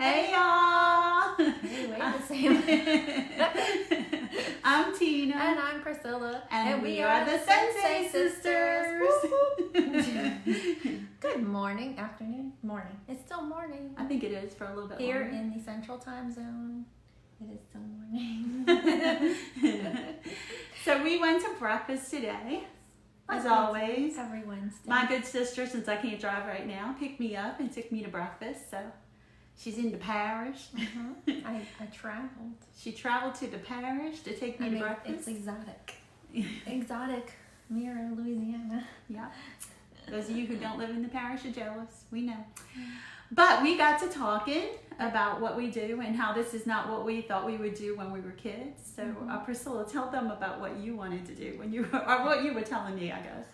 Hey y'all! Hey, wait the same. I'm Tina. And I'm Priscilla. And we are the Sensei Sisters. Good morning, afternoon, morning. It's still morning. I think it is for a little bit Here longer. in the Central Time Zone. It is still morning. So we went to breakfast today. As Like always, every Wednesday. my good sister, since I can't drive right now, picked me up and took me to breakfast. So she's in the parish. I traveled. She traveled to the parish to take me to breakfast. It's exotic. Exotic. Mira, Louisiana. Yeah. Those of you who don't live in the parish are jealous. We know. But we got to talking about what we do and how this is not what we thought we would do when we were kids. So Priscilla, tell them about what you wanted to do when you were, or what you were telling me, I guess.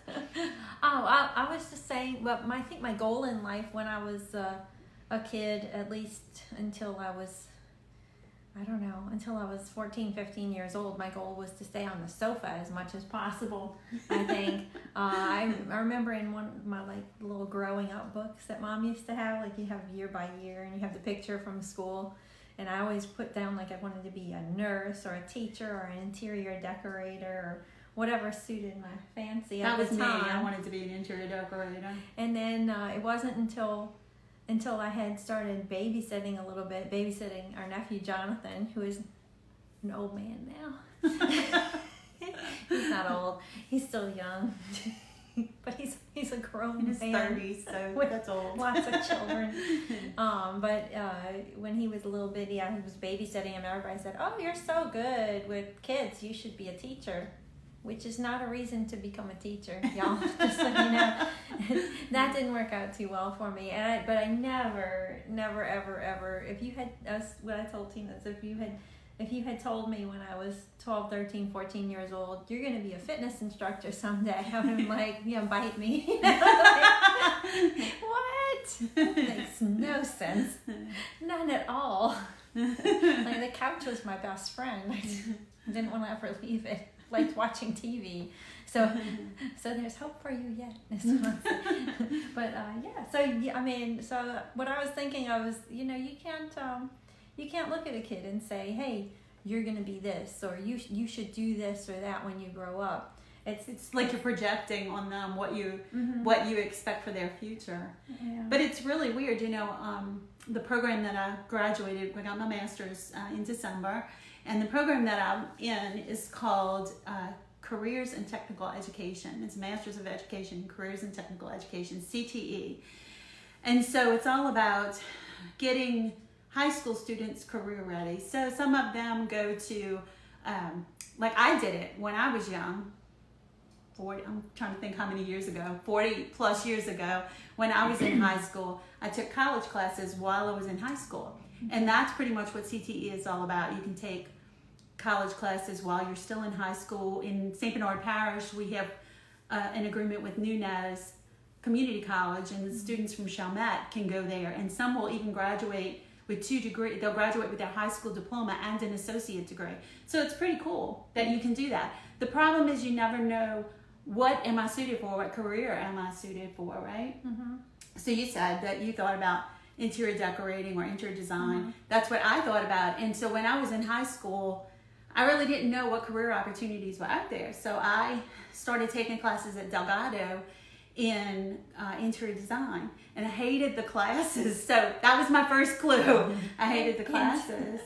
I was just saying, well, I think my goal in life when I was a kid, at least until I was, until I was 14, 15 years old, my goal was to stay on the sofa as much as possible, I think. I remember in one of my little growing up books that Mom used to have, you have year by year and you have the picture from school. And I always put down I wanted to be a nurse or a teacher or an interior decorator or whatever suited my fancy at the time. That was me. I wanted to be an interior decorator. And then it wasn't until I had started babysitting a little bit, babysitting our nephew Jonathan, who is an old man now. He's not old. He's still young. But he's a grown in his man. 30s, so with that's old. Lots of children. But when he was a little bitty, I was babysitting him, and everybody said, "Oh, you're so good with kids. You should be a teacher." Which is not a reason to become a teacher, y'all. Just so you know, that didn't work out too well for me. But I never, ever. If you had what I told Tina is if you had told me when I was 12, 13, 14 years old, you're going to be a fitness instructor someday, I would have been bite me. What? Makes no sense. None at all. The couch was my best friend. I didn't want to ever leave it. Liked watching TV, so there's hope for you yet. But so what I was thinking, you can't look at a kid and say, hey, you're gonna be this, or you should do this or that when you grow up. It's like you're projecting on them what you expect for their future. Yeah. But it's really weird, the program that I graduated, I got my master's in December. And the program that I'm in is called Careers and Technical Education. It's Masters of Education in Careers and Technical Education, CTE. And so it's all about getting high school students career ready. So some of them go to, I did it when I was young. I'm trying to think how many years ago, 40 plus years ago, when I was in high school. I took college classes while I was in high school. And that's pretty much what CTE is all about. You can take college classes while you're still in high school. In St. Bernard Parish, we have an agreement with Nunez Community College, and the students from Chalmette can go there. And some will even graduate with 2 degrees. They'll graduate with their high school diploma and an associate degree. So it's pretty cool that you can do that. The problem is you never know what am I suited for, what career am I suited for, right? Mm-hmm. So you said that you thought about interior decorating or interior design. Mm-hmm. That's what I thought about. And so when I was in high school, I really didn't know what career opportunities were out there. So I started taking classes at Delgado in interior design, and I hated the classes. So that was my first clue. I hated the classes.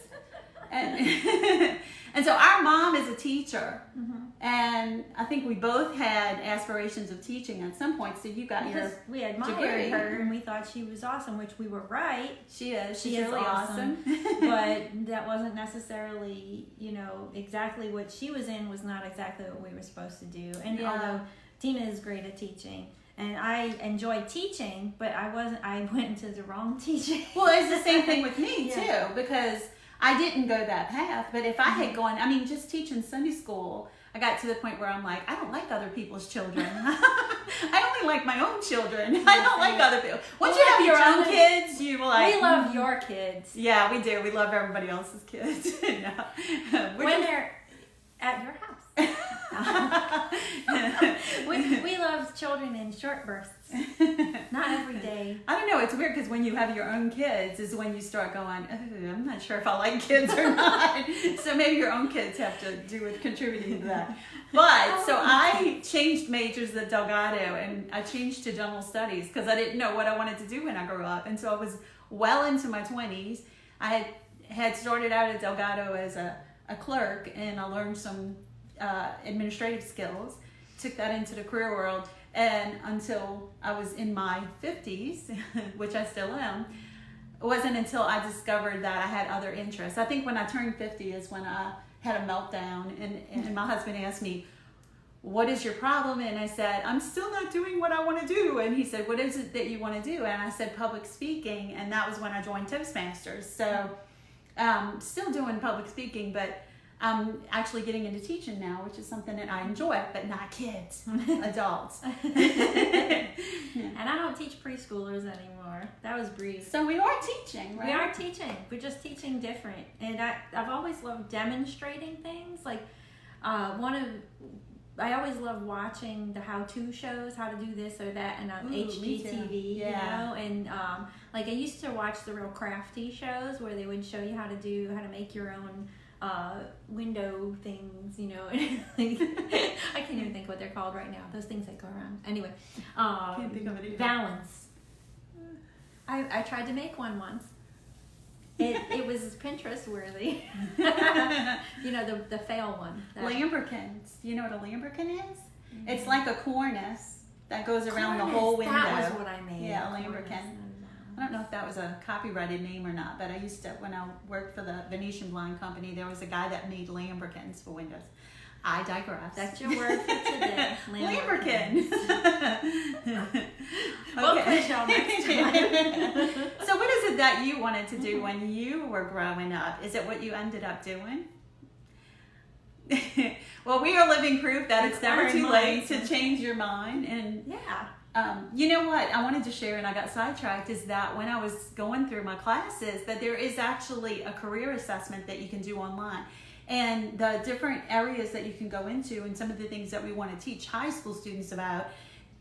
And so our mom is a teacher, and I think we both had aspirations of teaching at some point. So you got your we admired her and we thought she was awesome, which we were right. She is. She's really awesome. But that wasn't necessarily, exactly what she was in was not exactly what we were supposed to do. And although Tina is great at teaching, and I enjoy teaching, but I went into the wrong teaching. Well, it's the same thing with me too, because I didn't go that path. But if I had gone, just teaching Sunday school, I got to the point where I'm like, I don't like other people's children. I only like my own children. I don't like other people. Once you have your own kids, you like. We love your kids. Yeah, we do. We love everybody else's kids. When they're at your house. We love children in short bursts, not every day. I don't know. It's weird because when you have your own kids is when you start going, oh, I'm not sure if I like kids or not. So maybe your own kids have to do with contributing to that. But so I changed majors at Delgado, and I changed to general studies because I didn't know what I wanted to do when I grew up. And so I was well into my 20s. I had started out at Delgado as a clerk, and I learned some administrative skills, took that into the career world, and until I was in my 50s, which I still am, it wasn't until I discovered that I had other interests. I think when I turned 50 is when I had a meltdown, and my husband asked me, what is your problem? And I said, I'm still not doing what I want to do. And he said, what is it that you want to do? And I said, public speaking. And that was when I joined Toastmasters. So still doing public speaking, but I'm actually getting into teaching now, which is something that I enjoy, but not kids, adults. And I don't teach preschoolers anymore. That was brief. So we are teaching, right? We are teaching. We're just teaching different. And I've always loved demonstrating things. Like I always love watching the how-to shows, how to do this or that, and on HGTV, yeah. You know, and like I used to watch the real crafty shows where they would show you how to make your own window things, you know. I can't even think what they're called right now. Those things that go around. Anyway, Can't think of it either. Valance. I tried to make one once. It was Pinterest worthy. You know, the fail one. Lambrequins. You know what a lambrequin is? Mm-hmm. It's like a cornice that goes around the whole window. That was what I made. Yeah, a lambrequin. I don't know if that was a copyrighted name or not, but I used to, when I worked for the Venetian Blind Company, there was a guy that made lambrequins for windows. I digress. That's your word for today. Lambrequin. We'll push y'all next time. So what is it that you wanted to do when you were growing up? Is it what you ended up doing? Well, we are living proof that it's never too late to change your mind. And yeah. You know what I wanted to share, and I got sidetracked, is that when I was going through my classes, that there is actually a career assessment that you can do online. And the different areas that you can go into, and some of the things that we want to teach high school students about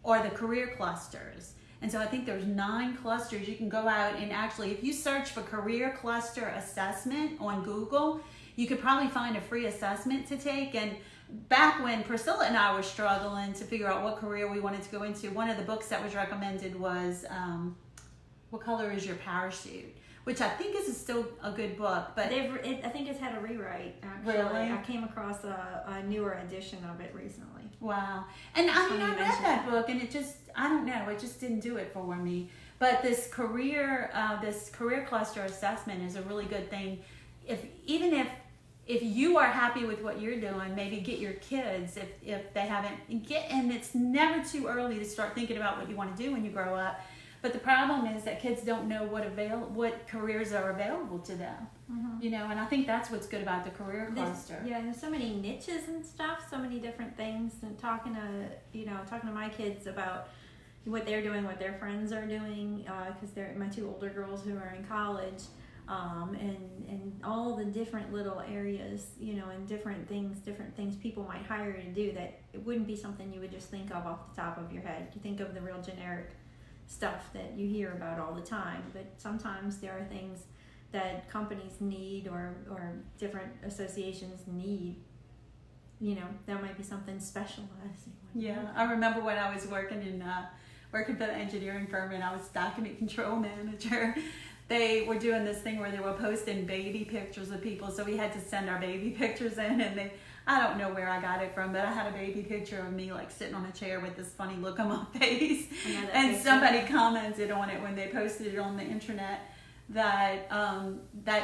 are the career clusters. And so I think there's 9 clusters. You can go out and actually, if you search for career cluster assessment on Google, you could probably find a free assessment to take. And back when Priscilla and I were struggling to figure out what career we wanted to go into, one of the books that was recommended was What Color Is Your Parachute? Which I think is still a good book, but I think it's had a rewrite. Actually, really? I came across a newer edition of it recently. Wow! And I mean, I read that book, and it just, I don't know, it just didn't do it for me. But this career cluster assessment is a really good thing. If you are happy with what you're doing, maybe get your kids if they haven't and it's never too early to start thinking about what you want to do when you grow up. But the problem is that kids don't know what careers are available to them, you know. And I think that's what's good about the career cluster. There's so many niches and stuff, so many different things. And talking to my kids about what they're doing, what their friends are doing, because they're my 2 older girls who are in college, and all the different little areas, you know, and different things people might hire you to do that it wouldn't be something you would just think of off the top of your head. You think of the real generic stuff that you hear about all the time, but sometimes there are things that companies need or different associations need, you know, that might be something specialized. Yeah, I remember when I was working for the engineering firm, and I was document control manager. They were doing this thing where they were posting baby pictures of people, so we had to send our baby pictures in, and I don't know where I got it from, but I had a baby picture of me like sitting on a chair with this funny look on my face. And somebody commented on it when they posted it on the internet that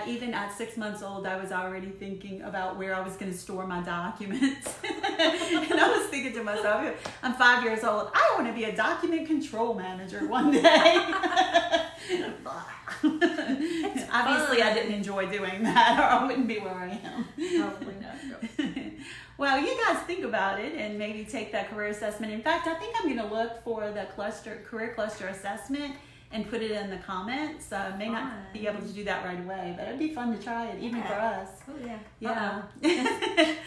even at 6 months old, I was already thinking about where I was going to store my documents. And I was thinking to myself, I'm 5 years old. I want to be a document control manager one day. Obviously, I didn't enjoy doing that, or I wouldn't be where I am. Probably not. Well, you guys think about it and maybe take that career assessment. In fact, I think I'm going to look for the career cluster assessment and put it in the comments. May not be able to do that right away, but it'd be fun to try it, even for us. Oh, yeah. Yeah.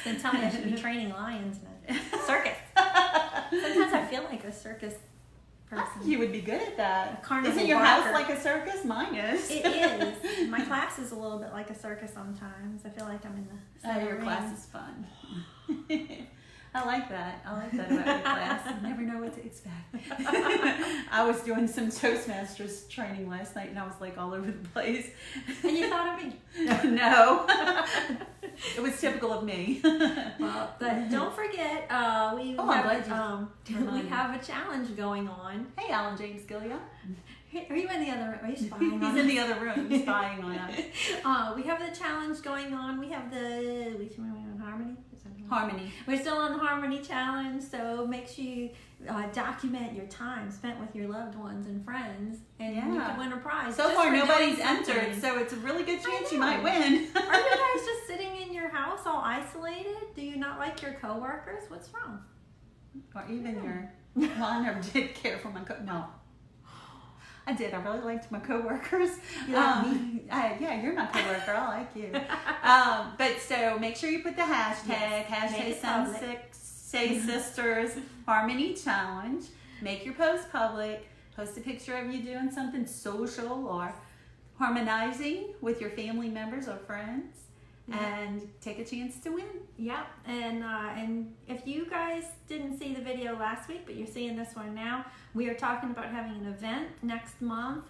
Then tell me I should be training lions in a circus. Sometimes I feel like a circus person. You would be good at that. A carnival Isn't your barker. house like a circus? Mine is. It is. My class is a little bit like a circus sometimes. I feel like I'm in the Oh, center your ring. class is fun. I like that. I like that about your class. You never know what to expect. I was doing some Toastmasters training last night, and I was like all over the place. And you thought of me. No, it was typical of me. Well, but don't forget, we Oh, I'm glad you we reminded me. have a challenge going on. Hey, Alan James Gillia. Are you in the other room? Are you spying on He's in us? the other room spying on us. We have the challenge going on. We have the Harmony. Harmony. We're still on the Harmony Challenge, so make sure you document your time spent with your loved ones and friends, and you Yeah. can win a prize. So just far, for doing nobody's something. entered, so it's a really good chance you know. might win. Are you guys just sitting in your house all isolated? Do you not like your coworkers? What's wrong? Or even your. Well, I never did care for my No. I did. I really liked my coworkers. You like me? Yeah, you're my coworker. I like you. But so make sure you put the hashtag, Yes. Make it public. Say Sisters Harmony Challenge. Make your post public. Post a picture of you doing something social or harmonizing with your family members or friends, and take a chance to win. Yep, and if you guys didn't see the video last week, but you're seeing this one now, we are talking about having an event next month,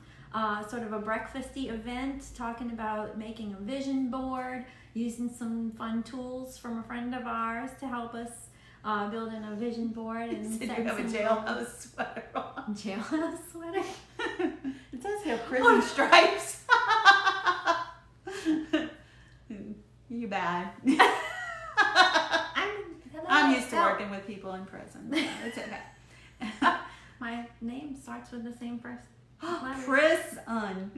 sort of a breakfasty event, talking about making a vision board, using some fun tools from a friend of ours to help us building a vision board and Did you setting have a some jailhouse sweater on? jailhouse sweater. It does have prison stripes. You bad. I'm used to working with people in prison, so it's okay. My name starts with the same first letter. Prison.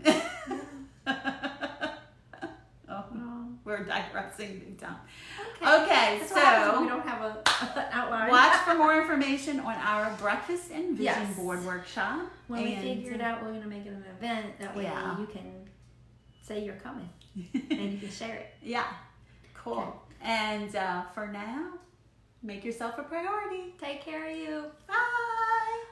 Oh, Oh, we're digressing big time. okay. Okay, That's what happens when so we don't have a outline. watch for more information on our breakfast and vision Yes. board workshop. When we And, figure it out, we're gonna make it an event. That way Yeah. you can say you're coming and you can share it. Yeah, cool. Okay. And for now, make yourself a priority. Take care of you. Bye.